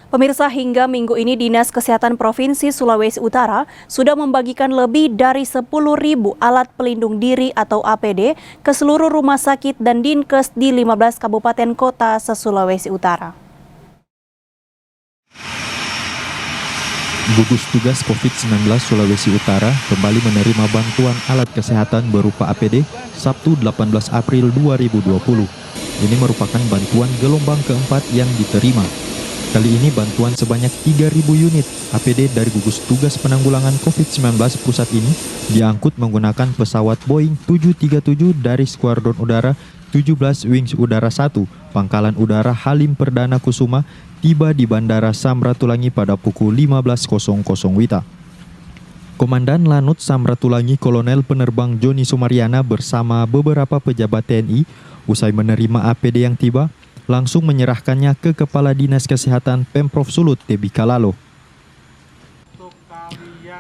Pemirsa, hingga minggu ini Dinas Kesehatan Provinsi Sulawesi Utara sudah membagikan lebih dari 10.000 alat pelindung diri atau APD ke seluruh rumah sakit dan dinkes di 15 kabupaten kota se-Sulawesi Utara. Gugus Tugas COVID-19 Sulawesi Utara kembali menerima bantuan alat kesehatan berupa APD Sabtu 18 April 2020. Ini merupakan bantuan gelombang keempat yang diterima. Kali ini bantuan sebanyak 3.000 unit APD dari Gugus Tugas Penanggulangan COVID-19 pusat ini diangkut menggunakan pesawat Boeing 737 dari Skuadron Udara 17 Wings Udara 1, Pangkalan Udara Halim Perdana Kusuma, tiba di Bandara Samratulangi pada pukul 15.00 WITA. Komandan Lanut Samratulangi Kolonel Penerbang Joni Sumariana bersama beberapa pejabat TNI usai menerima APD yang tiba, langsung menyerahkannya ke Kepala Dinas Kesehatan Pemprov Sulut, Tebi Kalalo.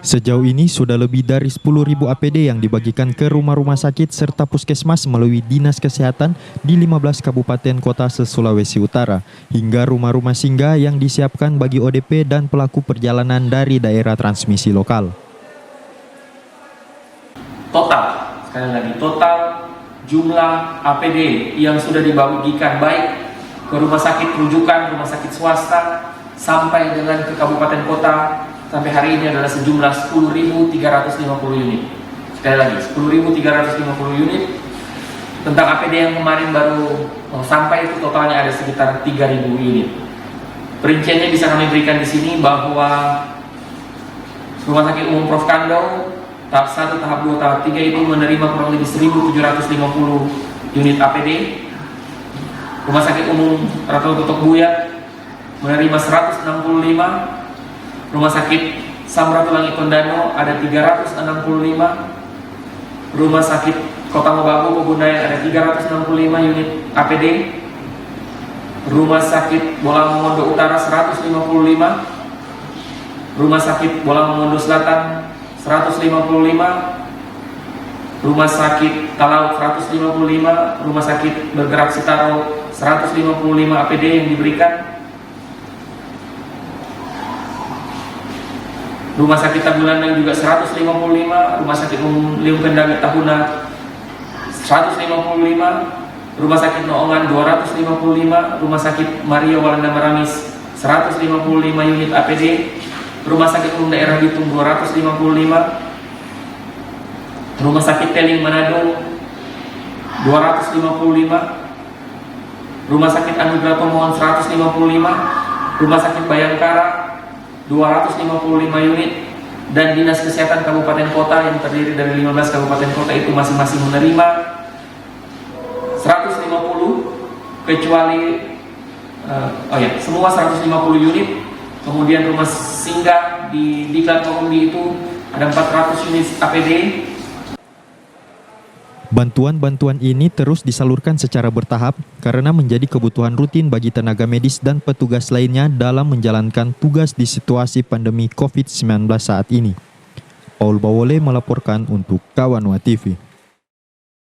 Sejauh ini sudah lebih dari 10.000 APD yang dibagikan ke rumah-rumah sakit serta puskesmas melalui Dinas Kesehatan di 15 kabupaten kota se-Sulawesi Utara, hingga rumah-rumah singgah yang disiapkan bagi ODP dan pelaku perjalanan dari daerah transmisi lokal. Total jumlah APD yang sudah dibagikan baik ke rumah sakit rujukan, rumah sakit swasta, sampai dengan ke kabupaten kota, sampai hari ini adalah sejumlah 10.350 unit. Sekali lagi, 10.350 unit. Tentang APD yang kemarin baru sampai, itu totalnya ada sekitar 3.000 unit. Perinciannya bisa kami berikan di sini bahwa Rumah Sakit Umum Prof. Kando, tahap 1, tahap 2, tahap 3 itu menerima kurang lebih 1.750 unit APD. Rumah Sakit Umum Ratu Totok Buya menerima 165, Rumah Sakit Samratulangi Tondano ada 365, Rumah Sakit Kota Mobagu Pogundaya ada 365 unit APD, Rumah Sakit Bolang Mongondo Utara 155, Rumah Sakit Bolang Mongondo Selatan 155, Rumah Sakit Talaut 155, Rumah Sakit Bergerak Sitaro 155 APD yang diberikan. Rumah Sakit Tagulandang juga 155, Rumah Sakit Umum Liung Kendang Tahuna 155, Rumah Sakit Noongan 255, Rumah Sakit Maria Walanda Maramis 155 unit APD, Rumah Sakit Umum Daerah Bitung 255, Rumah Sakit Teling Manado 255, Rumah Sakit Anugerah Tomohon 155, Rumah Sakit Bayangkara 255 unit, dan Dinas Kesehatan Kabupaten Kota yang terdiri dari 15 kabupaten kota itu masing-masing menerima 150, kecuali semua 150 unit. Kemudian rumah singgah di Diklat Kombi itu ada 400 unit APD. Bantuan-bantuan ini terus disalurkan secara bertahap karena menjadi kebutuhan rutin bagi tenaga medis dan petugas lainnya dalam menjalankan tugas di situasi pandemi COVID-19 saat ini. Paul Bawole melaporkan untuk Kawanwa TV.